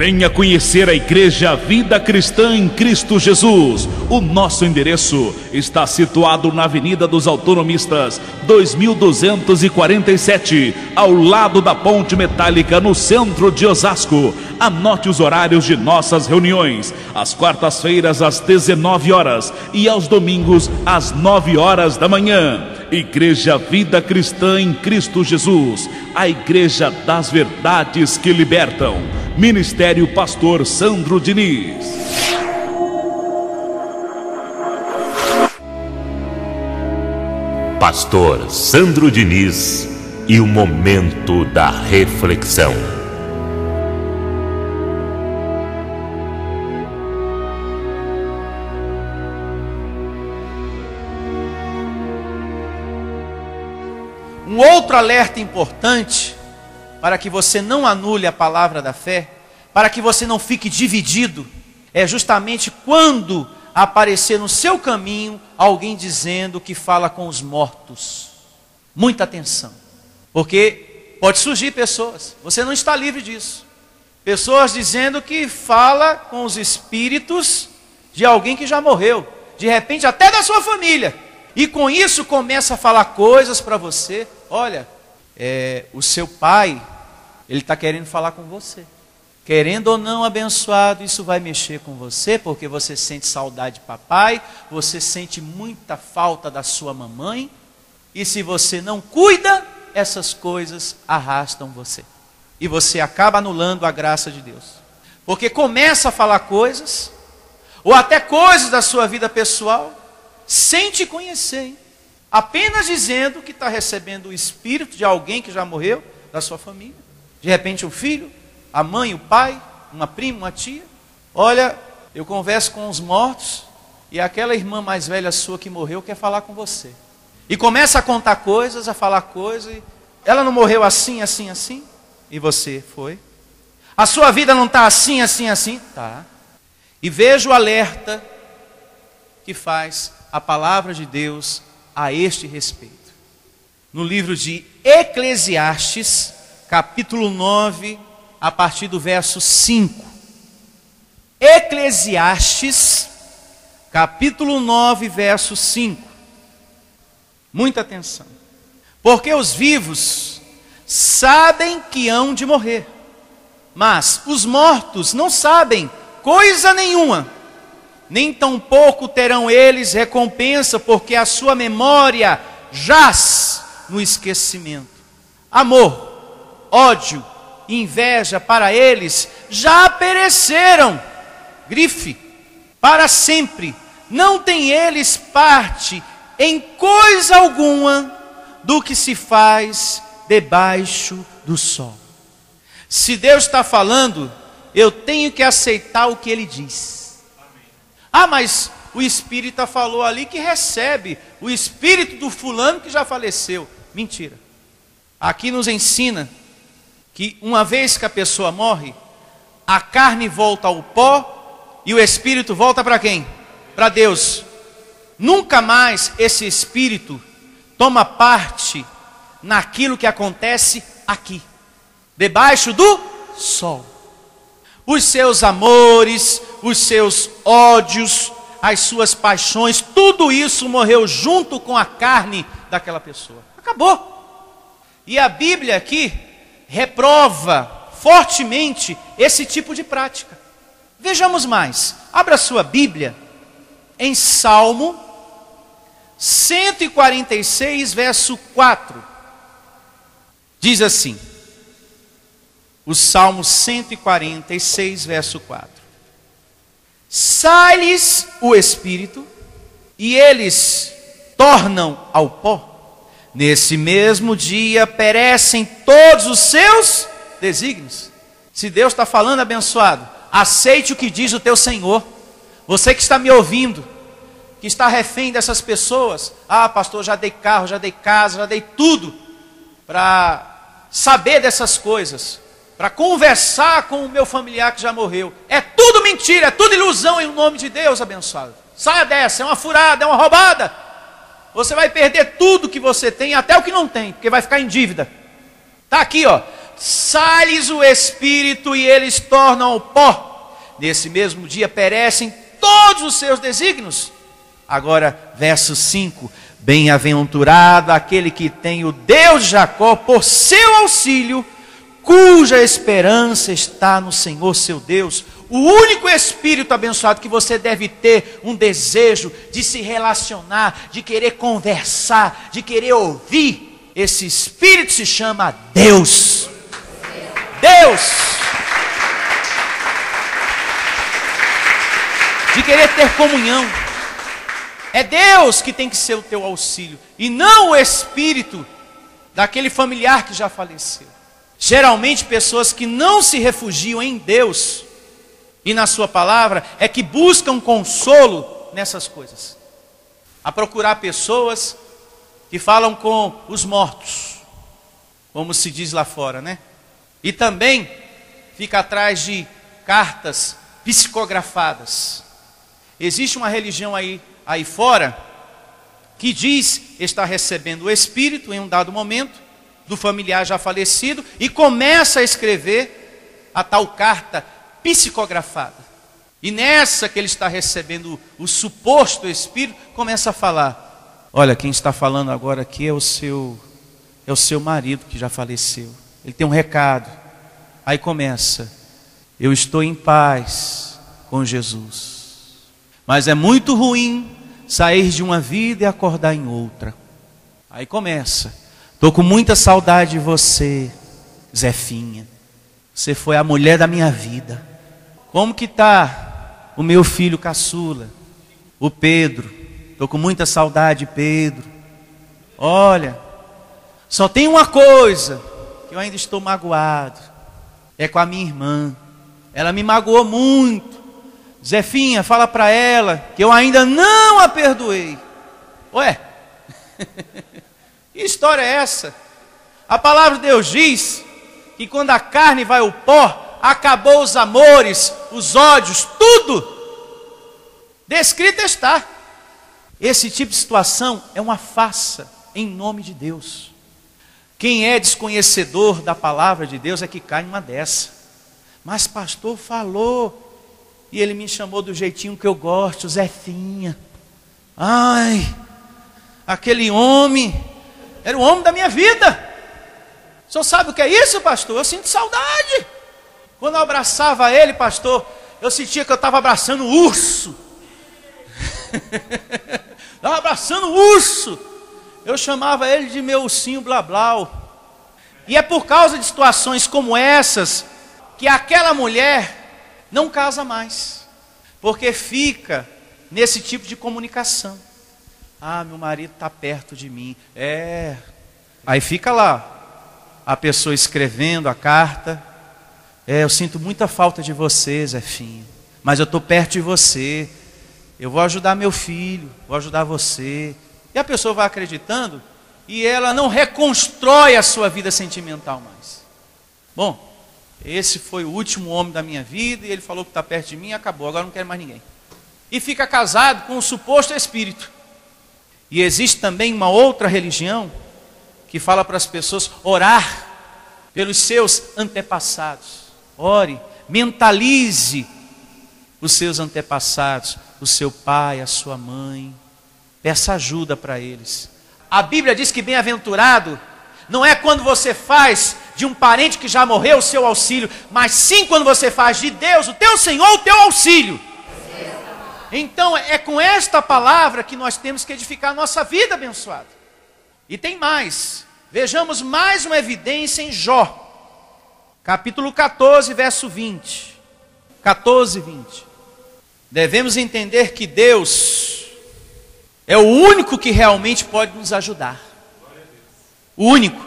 Venha conhecer a Igreja Vida Cristã em Cristo Jesus. O nosso endereço está situado na Avenida dos Autonomistas, 2247, ao lado da Ponte Metálica, no centro de Osasco. Anote os horários de nossas reuniões: às quartas-feiras às 19 horas e aos domingos às 9 horas da manhã. Igreja Vida Cristã em Cristo Jesus, a Igreja das Verdades que Libertam. Ministério Pastor Sandro Diniz. Pastor Sandro Diniz e o momento da reflexão. Um outro alerta importante, para que você não anule a palavra da fé, para que você não fique dividido, é justamente quando aparecer no seu caminho alguém dizendo que fala com os mortos. Muita atenção, porque pode surgir pessoas, você não está livre disso, pessoas dizendo que fala com os espíritos de alguém que já morreu, de repente até da sua família, e com isso começa a falar coisas para você. Olha, o seu pai, ele está querendo falar com você. Querendo ou não, abençoado, isso vai mexer com você, porque você sente saudade de papai, você sente muita falta da sua mamãe, e se você não cuida, essas coisas arrastam você. E você acaba anulando a graça de Deus. Porque começa a falar coisas, ou até coisas da sua vida pessoal, sem te conhecer, hein? Apenas dizendo que está recebendo o espírito de alguém que já morreu, da sua família. De repente um filho, a mãe, o pai, uma prima, uma tia. Olha, eu converso com os mortos e aquela irmã mais velha sua que morreu quer falar com você. E começa a contar coisas, a falar coisas. E ela não morreu assim, assim, assim? E você foi? A sua vida não está assim, assim, assim? Tá. E veja o alerta que faz a palavra de Deus a este respeito. No livro de Eclesiastes, capítulo 9, a partir do verso 5. Eclesiastes, capítulo 9, verso 5. Muita atenção. Porque os vivos sabem que hão de morrer, mas os mortos não sabem coisa nenhuma, nem tampouco terão eles recompensa, porque a sua memória jaz no esquecimento. Amor, ódio, inveja para eles já pereceram. Grife, para sempre. Não tem eles parte em coisa alguma do que se faz debaixo do sol. Se Deus está falando, eu tenho que aceitar o que Ele diz. Ah, mas o espírita falou ali que recebe o espírito do fulano que já faleceu. Mentira. Aqui nos ensina que uma vez que a pessoa morre, a carne volta ao pó e o espírito volta para quem? Para Deus. Nunca mais esse espírito toma parte naquilo que acontece aqui, debaixo do sol. Os seus amores, os seus ódios, as suas paixões, tudo isso morreu junto com a carne daquela pessoa. Acabou. E a Bíblia aqui reprova fortemente esse tipo de prática. Vejamos mais. Abra sua Bíblia em Salmo 146, verso 4. Diz assim: o Salmo 146, verso 4. Sai-lhes o espírito, e eles tornam ao pó. Nesse mesmo dia perecem todos os seus desígnios. Se Deus está falando, abençoado, aceite o que diz o teu Senhor. Você que está me ouvindo, que está refém dessas pessoas. Ah, pastor, já dei carro, já dei casa, já dei tudo para saber dessas coisas, para conversar com o meu familiar que já morreu. É tudo mentira, é tudo ilusão em nome de Deus, abençoado. Saia dessa, é uma furada, é uma roubada. Você vai perder tudo que você tem, até o que não tem, porque vai ficar em dívida. Está aqui, ó. sai-lhes o espírito e eles tornam ao pó. Nesse mesmo dia perecem todos os seus desígnios. Agora, verso 5. Bem-aventurado aquele que tem o Deus de Jacó por seu auxílio, cuja esperança está no Senhor seu Deus. O único espírito abençoado que você deve ter um desejo de se relacionar, de querer conversar, de querer ouvir, esse espírito se chama Deus. Deus. De querer ter comunhão. É Deus que tem que ser o teu auxílio, e não o espírito daquele familiar que já faleceu. Geralmente pessoas que não se refugiam em Deus e na sua palavra é que buscam consolo nessas coisas. A procurar pessoas que falam com os mortos, como se diz lá fora, né? E também fica atrás de cartas psicografadas. Existe uma religião aí fora que diz estar recebendo o espírito em um dado momento do familiar já falecido e começa a escrever a tal carta psicografada. E nessa que ele está recebendo o suposto espírito, começa a falar: olha, quem está falando agora aqui é o seu marido que já faleceu. Ele tem um recado. Aí começa: eu estou em paz com Jesus, mas é muito ruim sair de uma vida e acordar em outra. Aí começa: estou com muita saudade de você, Zefinha. Você foi a mulher da minha vida. Como que está o meu filho caçula, o Pedro? Estou com muita saudade, Pedro. Olha, só tem uma coisa que eu ainda estou magoado. É com a minha irmã. Ela me magoou muito. Zefinha, fala para ela que eu ainda não a perdoei. Ué, que história é essa? A palavra de Deus diz que quando a carne vai ao pó, acabou os amores, os ódios, tudo. Descrito está. Esse tipo de situação é uma farsa em nome de Deus. Quem é desconhecedor da palavra de Deus é que cai numa dessa. Mas pastor falou, e ele me chamou do jeitinho que eu gosto, Zefinha. Ai, aquele homem era o homem da minha vida. O senhor sabe o que é isso, pastor? Eu sinto saudade. Quando eu abraçava ele, pastor, eu sentia que eu estava abraçando um urso. Estava abraçando um urso. Eu chamava ele de meu ursinho blá blá. E é por causa de situações como essas que aquela mulher não casa mais, porque fica nesse tipo de comunicação. Ah, meu marido está perto de mim. Aí fica lá a pessoa escrevendo a carta. Eu sinto muita falta de você, Zefinha, mas eu estou perto de você. Eu vou ajudar meu filho, vou ajudar você. E a pessoa vai acreditando e ela não reconstrói a sua vida sentimental mais. Bom, esse foi o último homem da minha vida e ele falou que está perto de mim e acabou, agora não quero mais ninguém. E fica casado com um suposto espírito. E existe também uma outra religião que fala para as pessoas orar pelos seus antepassados. Ore, mentalize os seus antepassados, o seu pai, a sua mãe. Peça ajuda para eles. A Bíblia diz que bem-aventurado não é quando você faz de um parente que já morreu o seu auxílio, mas sim quando você faz de Deus, o teu Senhor, o teu auxílio. Então é com esta palavra que nós temos que edificar a nossa vida abençoada. E tem mais. Vejamos mais uma evidência em Jó. Capítulo 14, verso 20. 14, 20. Devemos entender que Deus é o único que realmente pode nos ajudar. O único.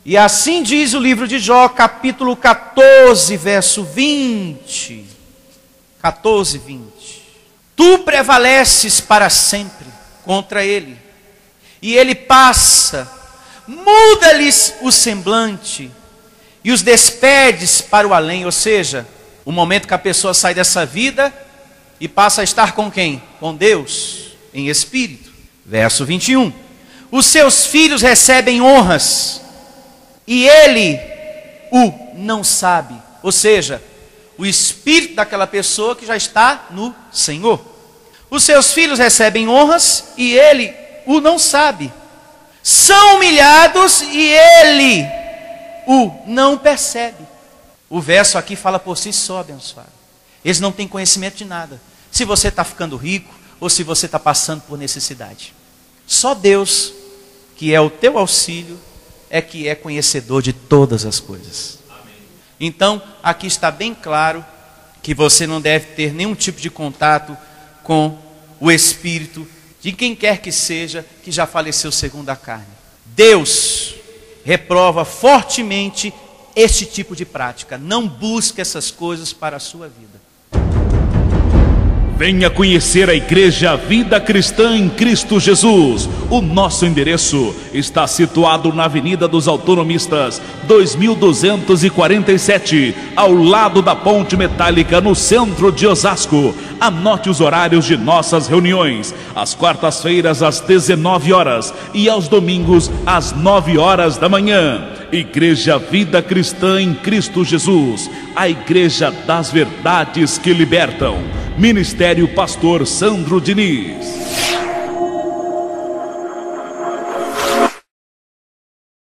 E assim diz o livro de Jó, capítulo 14, verso 20. 14, 20. Tu prevaleces para sempre contra ele, e ele passa, muda-lhes o semblante, e os despedes para o além. Ou seja, o momento que a pessoa sai dessa vida e passa a estar com quem? Com Deus, em espírito. Verso 21. Os seus filhos recebem honras, e ele o não sabe. Ou seja, o espírito daquela pessoa que já está no Senhor. Os seus filhos recebem honras e ele o não sabe. São humilhados e ele o não percebe. O verso aqui fala por si só, abençoado. Eles não têm conhecimento de nada. Se você está ficando rico ou se você está passando por necessidade. Só Deus, que é o teu auxílio, é que é conhecedor de todas as coisas. Amém. Então, aqui está bem claro que você não deve ter nenhum tipo de contato com o espírito de quem quer que seja que já faleceu segundo a carne. Deus reprova fortemente este tipo de prática. Não busque essas coisas para a sua vida. Venha conhecer a Igreja Vida Cristã em Cristo Jesus. O nosso endereço está situado na Avenida dos Autonomistas, 2247, ao lado da Ponte Metálica, no centro de Osasco. Anote os horários de nossas reuniões: às quartas-feiras às 19 horas e aos domingos às 9 horas da manhã. Igreja Vida Cristã em Cristo Jesus, a Igreja das Verdades que Libertam. Ministério Pastor Sandro Diniz.